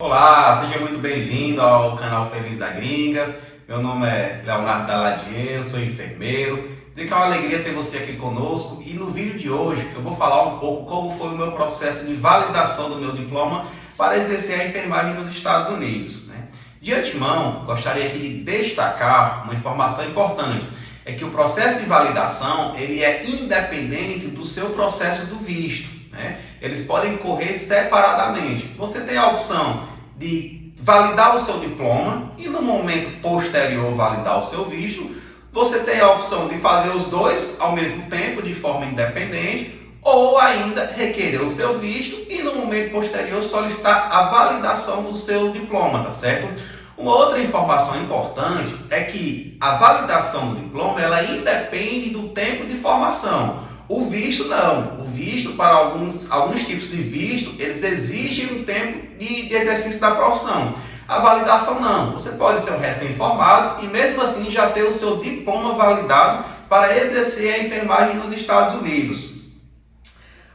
Olá, seja muito bem-vindo ao canal Feliz da Gringa. Meu nome é Leonardo Daladier, sou enfermeiro. Dizer que é uma alegria ter você aqui conosco e no vídeo de hoje eu vou falar um pouco como foi o meu processo de validação do meu diploma para exercer a enfermagem nos Estados Unidos, né? De antemão, gostaria aqui de destacar uma informação importante. É que o processo de validação ele é independente do seu processo do visto, né? Eles podem correr separadamente. Você tem a opção de validar o seu diploma e no momento posterior validar o seu visto. Você tem a opção de fazer os dois ao mesmo tempo de forma independente ou ainda requerer o seu visto e no momento posterior solicitar a validação do seu diploma, tá certo? Uma outra informação importante é que a validação do diploma ela independe do tempo de formação. O visto não. O visto, para alguns tipos de visto, eles exigem um tempo de exercício da profissão. A validação não. Você pode ser um recém-formado e mesmo assim já ter o seu diploma validado para exercer a enfermagem nos Estados Unidos.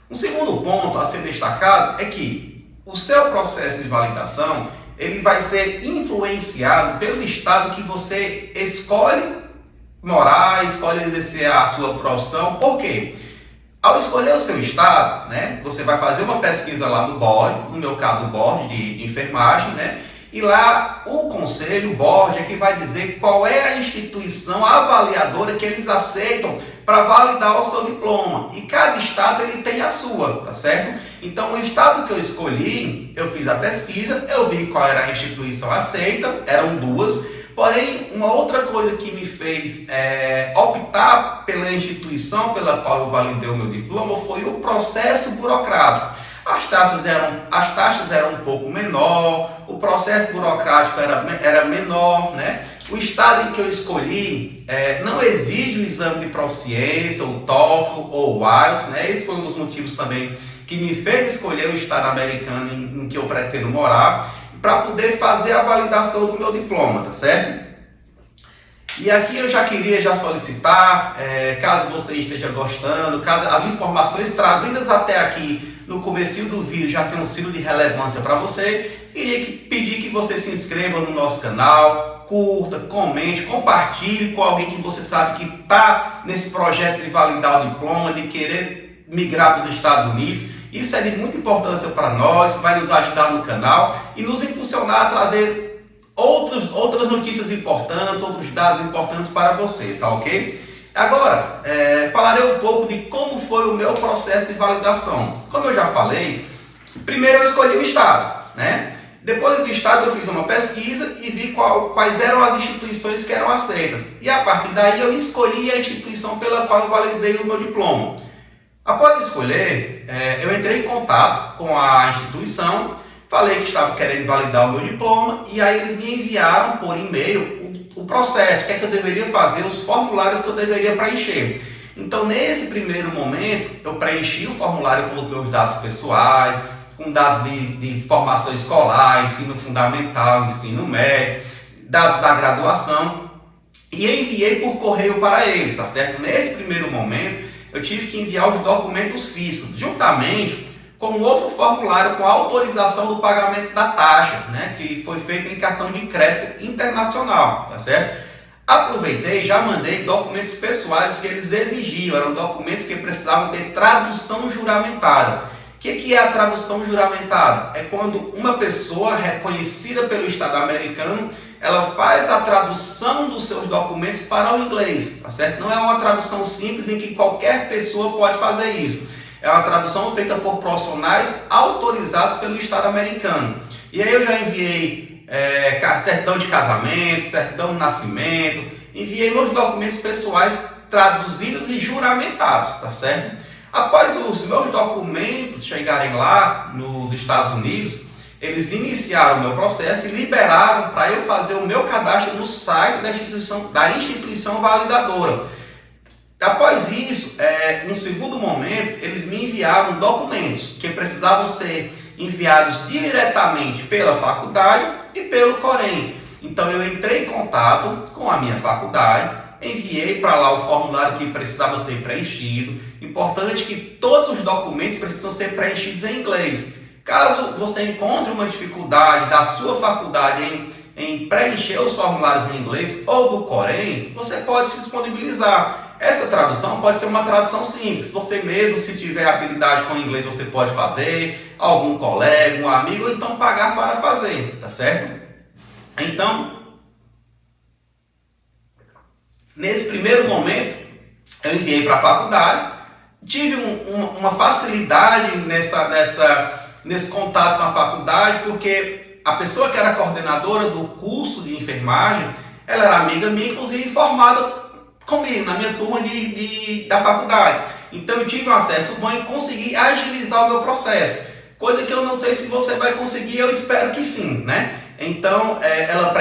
Um segundo ponto a ser destacado é que o seu processo de validação ele vai ser influenciado pelo estado que você escolhe morar, escolhe exercer a sua profissão. Por quê? Ao escolher o seu estado, né, você vai fazer uma pesquisa lá no board, no meu caso o board de enfermagem, né, e lá o conselho, o board, é que vai dizer qual é a instituição avaliadora que eles aceitam para validar o seu diploma. E cada estado ele tem a sua, tá certo? Então o estado que eu escolhi, eu fiz a pesquisa, eu vi qual era a instituição aceita, eram duas. Porém, uma outra coisa que me fez optar pela instituição pela qual eu validei o meu diploma foi o processo burocrático. As taxas eram um pouco menor, o processo burocrático era menor, né? O estado em que eu escolhi não exige o exame de proficiência, o TOEFL ou o IELTS, né? Esse foi um dos motivos também que me fez escolher o estado americano em que eu pretendo morar, para poder fazer a validação do meu diploma, tá certo? E aqui eu já queria solicitar, caso você esteja gostando, caso as informações trazidas até aqui no comecinho do vídeo já tenham sido de relevância para você, queria pedir que você se inscreva no nosso canal, curta, comente, compartilhe com alguém que você sabe que está nesse projeto de validar o diploma, de querer migrar para os Estados Unidos. Isso é de muita importância para nós, vai nos ajudar no canal e nos impulsionar a trazer outras notícias importantes, outros dados importantes para você, tá ok? Agora, falarei um pouco de como foi o meu processo de validação. Como eu já falei, primeiro eu escolhi o estado, né? Depois do estado eu fiz uma pesquisa e vi quais eram as instituições que eram aceitas. E a partir daí eu escolhi a instituição pela qual eu validei o meu diploma. Após escolher, eu entrei em contato com a instituição, falei que estava querendo validar o meu diploma e aí eles me enviaram por e-mail o processo, o que é que eu deveria fazer, os formulários que eu deveria preencher. Então, nesse primeiro momento, eu preenchi o formulário com os meus dados pessoais, com dados de formação escolar, ensino fundamental, ensino médio, dados da graduação e enviei por correio para eles, tá certo? Nesse primeiro momento, eu tive que enviar os documentos físicos, juntamente com outro formulário com autorização do pagamento da taxa, né, que foi feito em cartão de crédito internacional, tá certo? Aproveitei e já mandei documentos pessoais que eles exigiam, eram documentos que precisavam ter tradução juramentada. O que é a tradução juramentada? É quando uma pessoa reconhecida pelo Estado americano, ela faz a tradução dos seus documentos para o inglês, tá certo? Não é uma tradução simples em que qualquer pessoa pode fazer isso. É uma tradução feita por profissionais autorizados pelo Estado americano. E aí eu já enviei certidão de casamento, certidão de nascimento, enviei meus documentos pessoais traduzidos e juramentados, tá certo? Após os meus documentos chegarem lá nos Estados Unidos, eles iniciaram o meu processo e liberaram para eu fazer o meu cadastro no site da instituição validadora. Após isso, no segundo momento, eles me enviaram documentos que precisavam ser enviados diretamente pela faculdade e pelo Corém. Então eu entrei em contato com a minha faculdade, enviei para lá o formulário que precisava ser preenchido. Importante que todos os documentos precisam ser preenchidos em inglês. Caso você encontre uma dificuldade da sua faculdade em preencher os formulários em inglês ou do Corém, você pode se disponibilizar. Essa tradução pode ser uma tradução simples. Você mesmo, se tiver habilidade com inglês, você pode fazer, algum colega, um amigo, ou então pagar para fazer, tá certo? Então, nesse primeiro momento, eu enviei para a faculdade, tive uma facilidade nesse contato com a faculdade, porque a pessoa que era coordenadora do curso de enfermagem, ela era amiga minha, inclusive formada comigo, na minha turma da faculdade. Então eu tive um acesso bom e consegui agilizar o meu processo, coisa que eu não sei se você vai conseguir, eu espero que sim, né? Então ela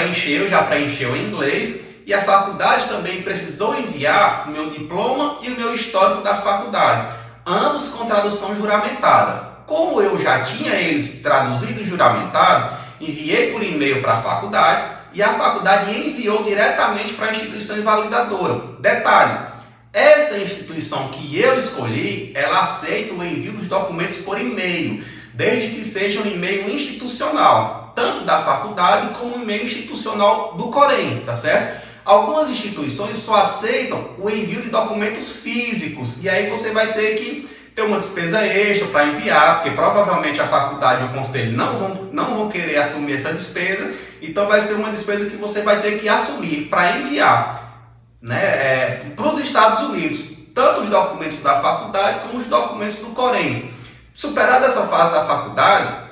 já preencheu em inglês, e a faculdade também precisou enviar o meu diploma e o meu histórico da faculdade, ambos com tradução juramentada. Como eu já tinha eles traduzido e juramentado, enviei por e-mail para a faculdade e a faculdade enviou diretamente para a instituição invalidadora. Detalhe, essa instituição que eu escolhi, ela aceita o envio dos documentos por e-mail, desde que seja um e-mail institucional, tanto da faculdade como um e-mail institucional do Corém, tá certo? Algumas instituições só aceitam o envio de documentos físicos e aí você vai ter que ter uma despesa extra para enviar, porque provavelmente a faculdade e o conselho não vão querer assumir essa despesa, então vai ser uma despesa que você vai ter que assumir para enviar, né, para os Estados Unidos, tanto os documentos da faculdade como os documentos do Corém. Superada essa fase da faculdade,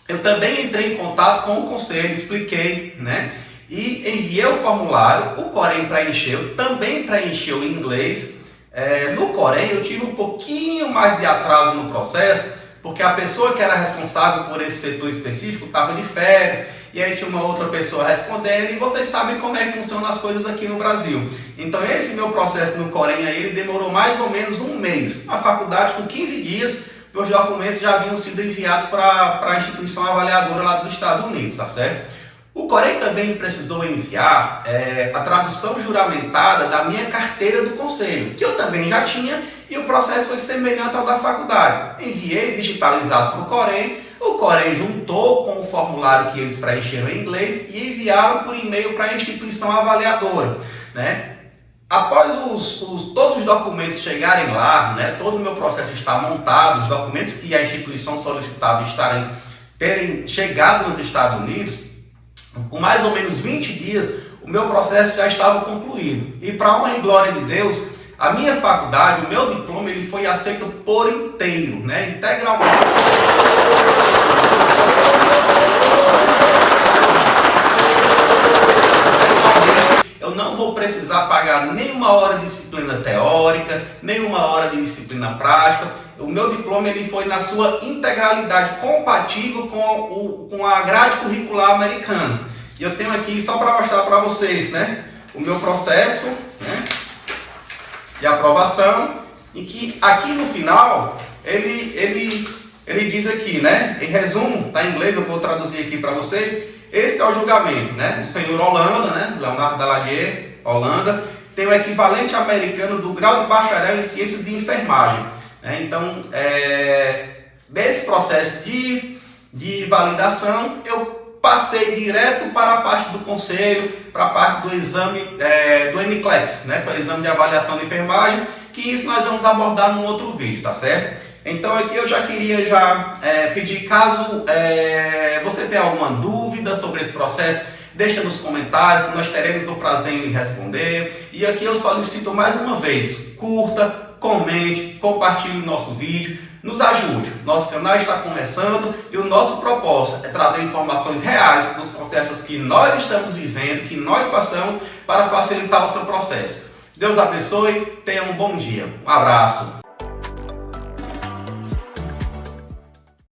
eu também entrei em contato com o conselho, expliquei, né? E enviei o formulário, o Corém preencheu, também preencheu em inglês. No Corém eu tive um pouquinho mais de atraso no processo, porque a pessoa que era responsável por esse setor específico estava de férias, e aí tinha uma outra pessoa respondendo, e vocês sabem como é que funcionam as coisas aqui no Brasil. Então esse meu processo no Corém aí, ele demorou mais ou menos um mês. A faculdade, com 15 dias, meus documentos já haviam sido enviados para a instituição avaliadora lá dos Estados Unidos, tá certo? O Corém também precisou enviar a tradução juramentada da minha carteira do conselho, que eu também já tinha, e o processo foi semelhante ao da faculdade. Enviei digitalizado para o Corém juntou com o formulário que eles preencheram em inglês e enviaram por e-mail para a instituição avaliadora, né? Após todos os documentos chegarem lá, né, todo o meu processo está montado, os documentos que a instituição solicitava terem chegado nos Estados Unidos, com mais ou menos 20 dias, o meu processo já estava concluído. E para honra e glória de Deus, a minha faculdade, o meu diploma, ele foi aceito por inteiro, né, integralmente. Eu não vou precisar pagar nenhuma hora de disciplina teórica, nenhuma hora de disciplina prática. O meu diploma ele foi na sua integralidade, compatível com a grade curricular americana. E eu tenho aqui, só para mostrar para vocês, né, o meu processo, né, de aprovação, em que aqui no final, ele diz aqui, né, em resumo, está em inglês, eu vou traduzir aqui para vocês. Este é o julgamento, né? O senhor Holanda, né? Leonardo Daladier, Holanda, tem o equivalente americano do grau de bacharel em ciências de enfermagem, né? Então, desse processo de validação, eu passei direto para a parte do conselho, para a parte do exame do NCLEX, né? Que é o exame de avaliação de enfermagem, que isso nós vamos abordar num outro vídeo, tá certo? Então aqui eu já queria pedir, caso você tenha alguma dúvida sobre esse processo, deixa nos comentários, nós teremos o prazer em lhe responder. E aqui eu solicito mais uma vez, curta, comente, compartilhe o nosso vídeo, nos ajude. Nosso canal está começando e o nosso propósito é trazer informações reais dos processos que nós estamos vivendo, que nós passamos, para facilitar o seu processo. Deus abençoe, tenha um bom dia. Um abraço.